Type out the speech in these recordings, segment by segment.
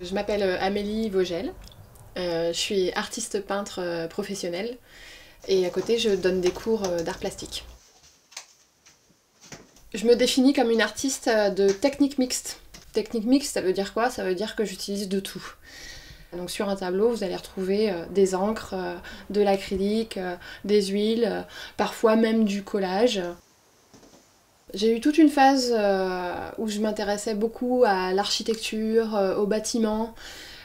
Je m'appelle Amélie Vogel, je suis artiste peintre professionnelle et à côté je donne des cours d'art plastique. Je me définis comme une artiste de technique mixte. Technique mixte, ça veut dire quoi? Ça veut dire que j'utilise de tout. Donc sur un tableau, vous allez retrouver des encres, de l'acrylique, des huiles, parfois même du collage. J'ai eu toute une phase où je m'intéressais beaucoup à l'architecture, aux bâtiments,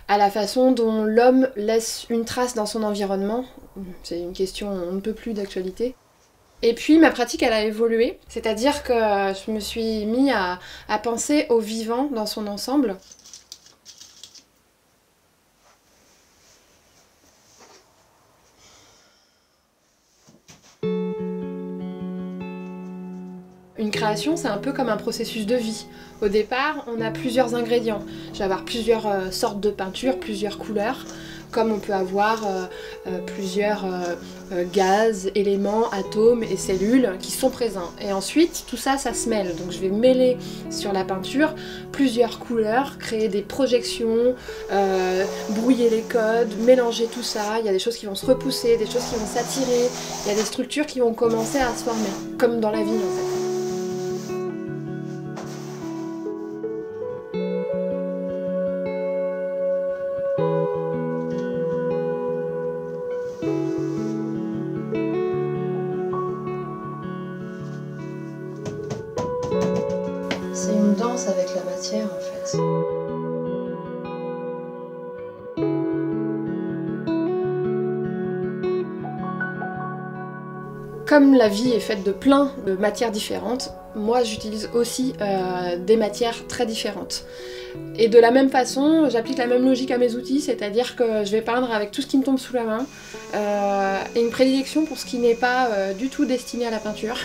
à la façon dont l'homme laisse une trace dans son environnement. C'est une question on ne peut plus d'actualité. Et puis ma pratique elle a évolué, c'est-à-dire que je me suis mis à penser au vivant dans son ensemble. Une création, c'est un peu comme un processus de vie. Au départ, on a plusieurs ingrédients. Je vais avoir plusieurs sortes de peintures, plusieurs couleurs, comme on peut avoir plusieurs gaz, éléments, atomes et cellules qui sont présents. Et ensuite, tout ça, ça se mêle. Donc je vais mêler sur la peinture plusieurs couleurs, créer des projections, brouiller les codes, mélanger tout ça. Il y a des choses qui vont se repousser, des choses qui vont s'attirer, il y a des structures qui vont commencer à se former, comme dans la vie en fait. C'est une danse avec la matière en fait. Comme la vie est faite de plein de matières différentes, moi j'utilise aussi des matières très différentes. Et de la même façon, j'applique la même logique à mes outils, c'est-à-dire que je vais peindre avec tout ce qui me tombe sous la main, et une prédilection pour ce qui n'est pas du tout destiné à la peinture.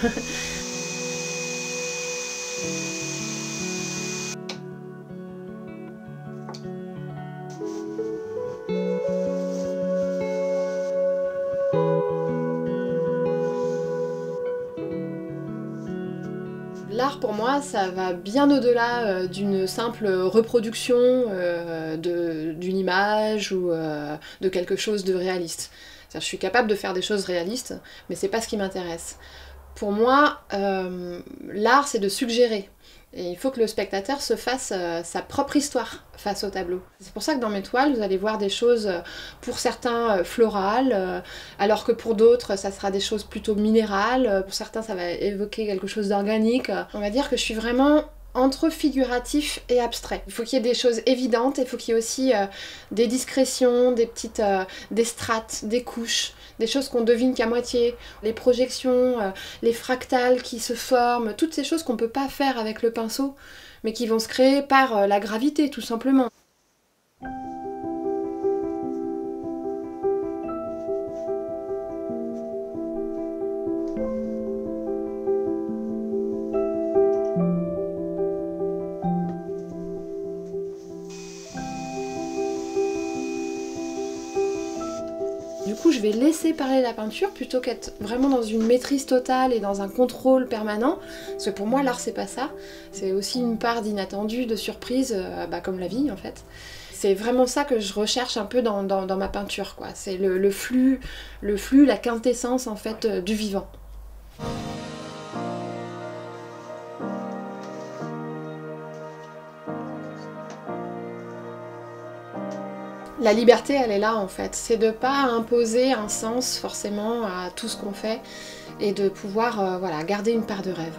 L'art pour moi, ça va bien au-delà d'une simple reproduction d'une image ou de quelque chose de réaliste. Je suis capable de faire des choses réalistes, mais c'est pas ce qui m'intéresse. Pour moi, l'art c'est de suggérer. Et il faut que le spectateur se fasse sa propre histoire face au tableau. C'est pour ça que dans mes toiles, vous allez voir des choses, pour certains florales, alors que pour d'autres, ça sera des choses plutôt minérales. Pour certains, ça va évoquer quelque chose d'organique. On va dire que je suis vraiment entre figuratif et abstrait. Il faut qu'il y ait des choses évidentes, il faut qu'il y ait aussi des discrétions, des strates, des couches, des choses qu'on devine qu'à moitié, les projections, les fractales qui se forment, toutes ces choses qu'on ne peut pas faire avec le pinceau, mais qui vont se créer par la gravité tout simplement. Du coup, je vais laisser parler la peinture plutôt qu'être vraiment dans une maîtrise totale et dans un contrôle permanent. Parce que pour moi, l'art, c'est pas ça. C'est aussi une part d'inattendu, de surprise, comme la vie en fait. C'est vraiment ça que je recherche un peu dans ma peinture, quoi. C'est le flux, la quintessence en fait du vivant. La liberté, elle est là en fait, c'est de pas imposer un sens forcément à tout ce qu'on fait et de pouvoir voilà, garder une part de rêve.